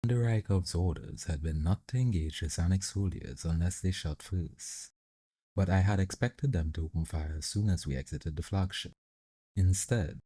Raikov's orders had been not to engage the Sonic soldiers unless they shot first, but I had expected them to open fire as soon as we exited the flagship. Instead,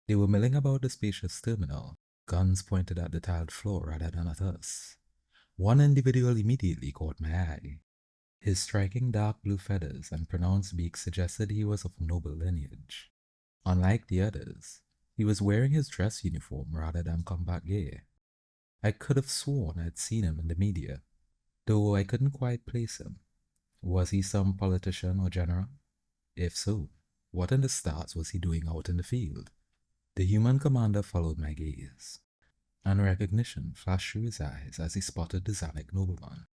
they were milling about the spacious terminal, guns pointed at the tiled floor rather than at us. One individual immediately caught my eye. His striking dark blue feathers and pronounced beak suggested he was of noble lineage. Unlike the others, he was wearing his dress uniform rather than combat gear. I could have sworn I'd seen him in the media, though I couldn't quite place him. Was he some politician or general? If so, what in the stars was he doing out in the field? The human commander followed my gaze, and recognition flashed through his eyes as he spotted the Zanik nobleman.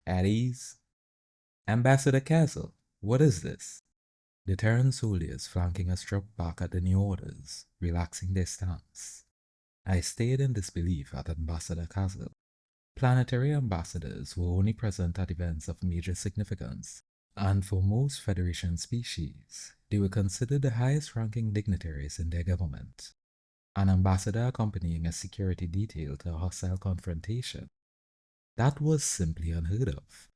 At ease? Ambassador Castle, what is this? The Terran soldiers flanking us struck back at the new orders, relaxing their stance. I stayed in disbelief at Ambassador Castle. Planetary ambassadors were only present at events of major significance, and for most Federation species, they were considered the highest-ranking dignitaries in their government. An ambassador accompanying a security detail to a hostile confrontation. That was simply unheard of.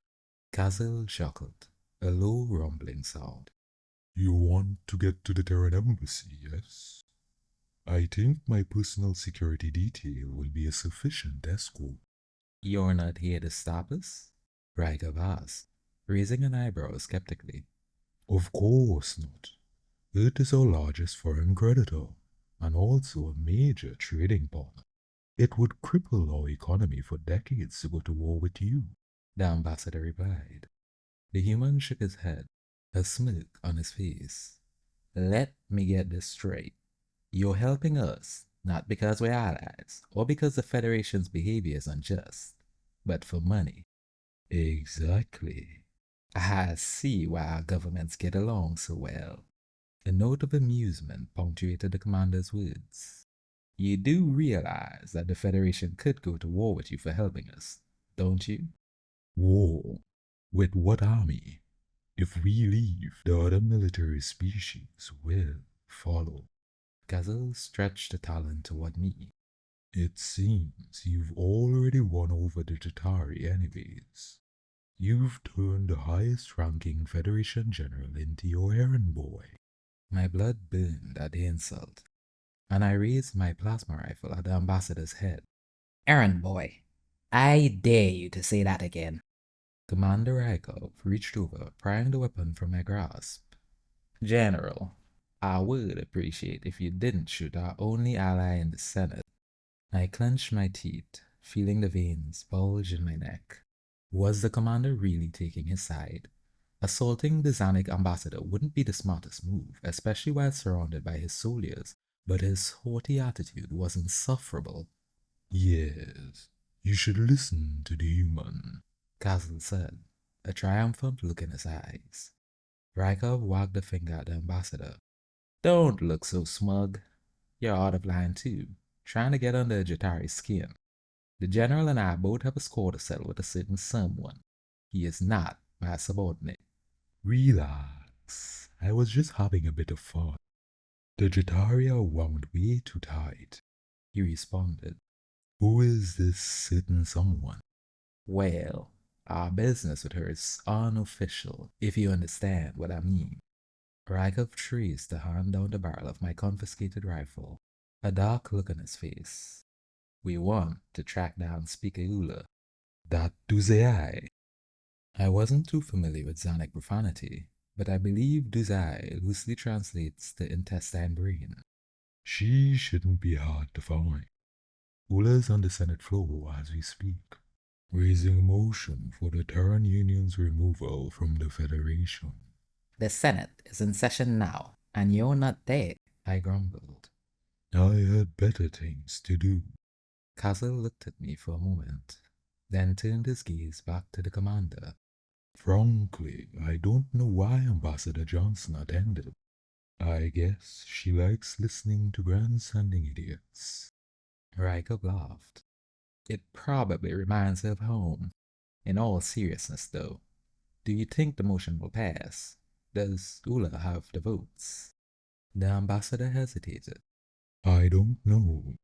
Castle chuckled, a low rumbling sound. You want to get to the Terran embassy, yes? I think my personal security detail will be a sufficient escort. You're not here to stop us? Rykov asked, raising an eyebrow skeptically. Of course not. It is our largest foreign creditor, and also a major trading partner. It would cripple our economy for decades to go to war with you, the ambassador replied. The human shook his head, a smirk on his face. Let me get this straight. You're helping us, not because we're allies, or because the Federation's behavior is unjust, but for money. Exactly. I see why our governments get along so well. A note of amusement punctuated the commander's words. You do realize that the Federation could go to war with you for helping us, don't you? War? With what army? If we leave, the other military species will follow. Gazelle stretched a talon toward me. It seems you've already won over the Chitauri anyways. You've turned the highest-ranking Federation general into your errand boy. My blood burned at the insult, and I raised my plasma rifle at the ambassador's head. Errand boy, I dare you to say that again. Commander Rykov reached over, prying the weapon from my grasp. General, I would appreciate if you didn't shoot our only ally in the Senate. I clenched my teeth, feeling the veins bulge in my neck. Was the commander really taking his side? Assaulting the Zanik ambassador wouldn't be the smartest move, especially while surrounded by his soldiers, but his haughty attitude was insufferable. Yes, you should listen to the human, Castle said, a triumphant look in his eyes. Rykov wagged a finger at the ambassador. Don't look so smug. You're out of line too, trying to get under Jatari's skin. The general and I both have a score to settle with a certain someone. He is not my subordinate. Relax. I was just having a bit of fun. The Jatari are wound way too tight, he responded. Who is this certain someone? Well, our business with her is unofficial, if you understand what I mean. Rykov traced the hand down the barrel of my confiscated rifle, a dark look on his face. We want to track down Speaker Ula. That 𝗧𝗵𝗲. I wasn't too familiar with Zanik profanity, but I believe 𝗧𝗵𝗲 loosely translates to intestine brain. She shouldn't be hard to find. Ula's on the Senate floor as we speak, raising a motion for the Terran Union's removal from the Federation. The Senate is in session now, and you're not there, I grumbled. I had better things to do. Castle looked at me for a moment, then turned his gaze back to the commander. Frankly, I don't know why Ambassador Johnson attended. I guess she likes listening to grandstanding idiots. Rykov laughed. It probably reminds her of home. In all seriousness, though, do you think the motion will pass? Does Ula have the votes? The ambassador hesitated. I don't know.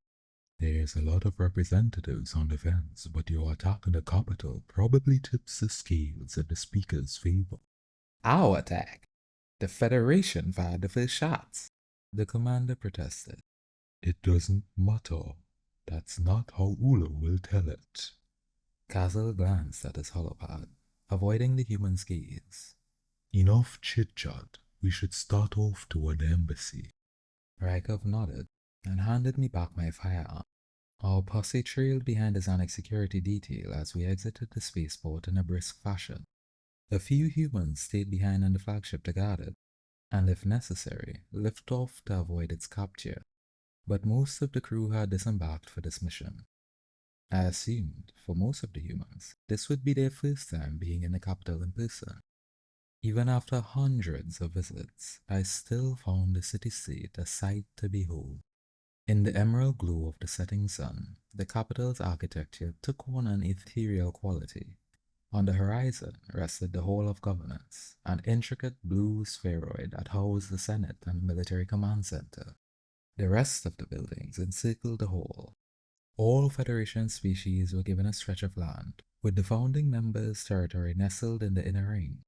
There's a lot of representatives on the fence, but your attack on the capital probably tips the scales in the speaker's favor. Our attack? The Federation fired the first shots, the commander protested. It doesn't matter. That's not how 𝗧𝗵𝗲 will tell it. 𝗧𝗵𝗲 glanced at his holopod, avoiding the human's gaze. Enough chit-chat. We should start off toward the embassy. Rykov nodded and handed me back my firearm. Our posse trailed behind the 𝗧𝗵𝗲 security detail as we exited the spaceport in a brisk fashion. A few humans stayed behind on the flagship to guard it, and if necessary, lift off to avoid its capture. But most of the crew had disembarked for this mission. I assumed, for most of the humans, this would be their first time being in the capital in person. Even after hundreds of visits, I still found the city-state a sight to behold. In the emerald glow of the setting sun, the capital's architecture took on an ethereal quality. On the horizon rested the Hall of Governance, an intricate blue spheroid that housed the Senate and Military Command Center. The rest of the buildings encircled the hall. All Federation species were given a stretch of land, with the founding members' territory nestled in the inner ring.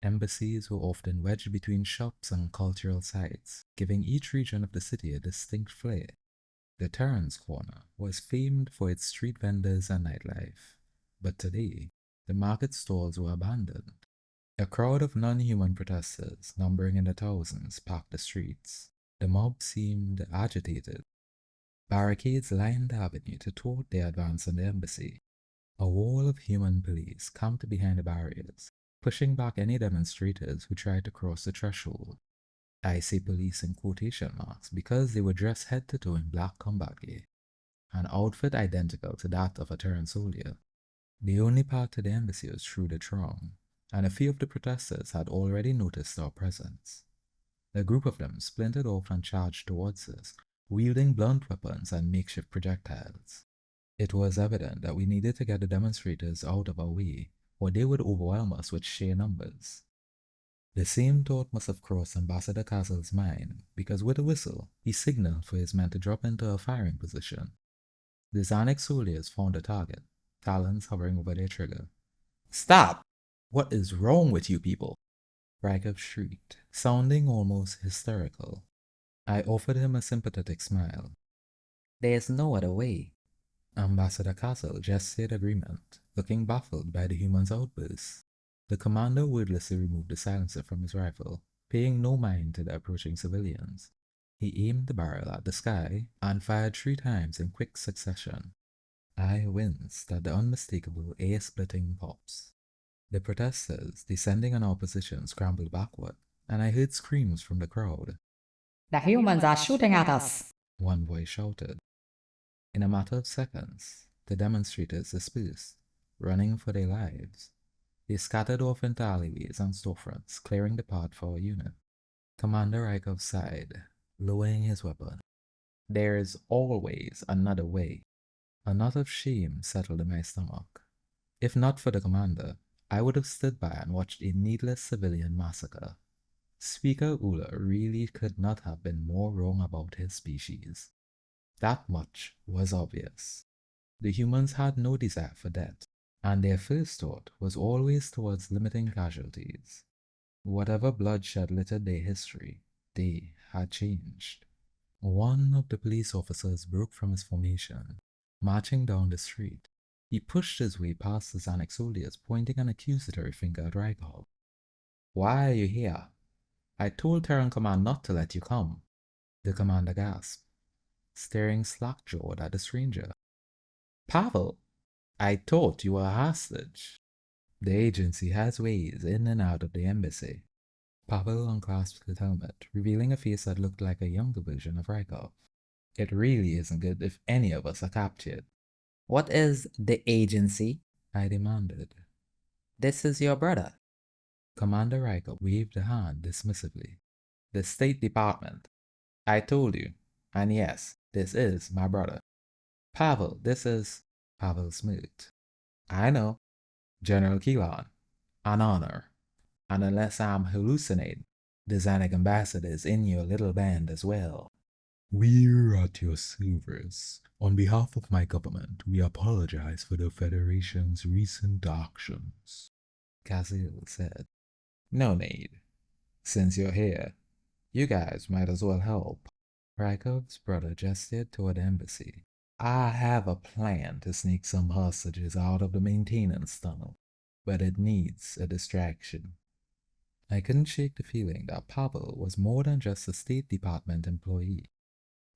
Embassies were often wedged between shops and cultural sites, giving each region of the city a distinct flair. The Terrans Corner was famed for its street vendors and nightlife, but today, the market stalls were abandoned. A crowd of non-human protesters, numbering in the thousands, packed the streets. The mob seemed agitated. Barricades lined the avenue to thwart their advance on the embassy. A wall of human police camped behind the barriers, pushing back any demonstrators who tried to cross the threshold. I say police in quotation marks because they were dressed head to toe in black combat gear, an outfit identical to that of a Terran soldier. The only path to the embassy was through the throng, and a few of the protesters had already noticed our presence. A group of them splintered off and charged towards us, wielding blunt weapons and makeshift projectiles. It was evident that we needed to get the demonstrators out of our way, or they would overwhelm us with sheer numbers. The same thought must have crossed Ambassador 𝗧𝗵𝗲's mind, because with a whistle, he signaled for his men to drop into a firing position. The 𝗧𝗵𝗲 soldiers found a target, talons hovering over their trigger. "Stop! What is wrong with you people?" Rykov shrieked, sounding almost hysterical. I offered him a sympathetic smile. "There's no other way." Ambassador 𝗧𝗵𝗲 gestured agreement, looking baffled by the human's outburst. The commander wordlessly removed the silencer from his rifle, paying no mind to the approaching civilians. He aimed the barrel at the sky and fired 3 times in quick succession. I winced at the unmistakable ear-splitting pops. The protesters, descending on our position, scrambled backward, and I heard screams from the crowd. "The humans are shooting at us!" One voice shouted. In a matter of seconds, the demonstrators dispersed, running for their lives. They scattered off into alleyways and storefronts, clearing the path for our unit. Commander Rykov sighed, lowering his weapon. "There is always another way." A knot of shame settled in my stomach. If not for the commander, I would have stood by and watched a needless civilian massacre. Speaker 𝗧𝗵𝗲 really could not have been more wrong about his species. That much was obvious. The humans had no desire for death, and their first thought was always towards limiting casualties. Whatever bloodshed littered their history, they had changed. One of the police officers broke from his formation, marching down the street. He pushed his way past the 𝗧𝗵𝗲 soldiers, pointing an accusatory finger at Rykov. "Why are you here? I told Terran Command not to let you come." The commander gasped, staring slack-jawed at the stranger. "Pavel, I thought you were a hostage." "The agency has ways in and out of the embassy." Pavel unclasped his helmet, revealing a face that looked like a younger version of Rykov. "It really isn't good if any of us are captured." What is the agency? I demanded. This is your brother. Commander Rykov waved a hand dismissively. "The State Department. I told you. And yes, this is my brother. Pavel, this is..." Pavel smirked. "I know. General Qilan. An honor. And unless I'm hallucinating, the 𝗧𝗵𝗲 ambassador is in your little band as well." We're at your service. On behalf of my government, we apologize for the Federation's recent actions. Kazil said. No need. Since you're here, you guys might as well help. Raikov's brother gestured toward the embassy. I have a plan to sneak some hostages out of the maintenance tunnel, but it needs a distraction. I couldn't shake the feeling that Pavel was more than just a State Department employee,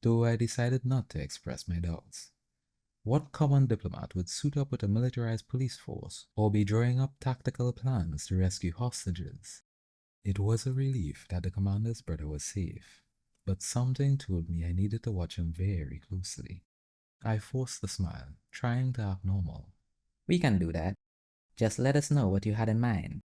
though I decided not to express my doubts. What common diplomat would suit up with a militarized police force or be drawing up tactical plans to rescue hostages? It was a relief that the commander's brother was safe, but something told me I needed to watch him very closely. I forced a smile, trying to act normal. We can do that. Just let us know what you had in mind.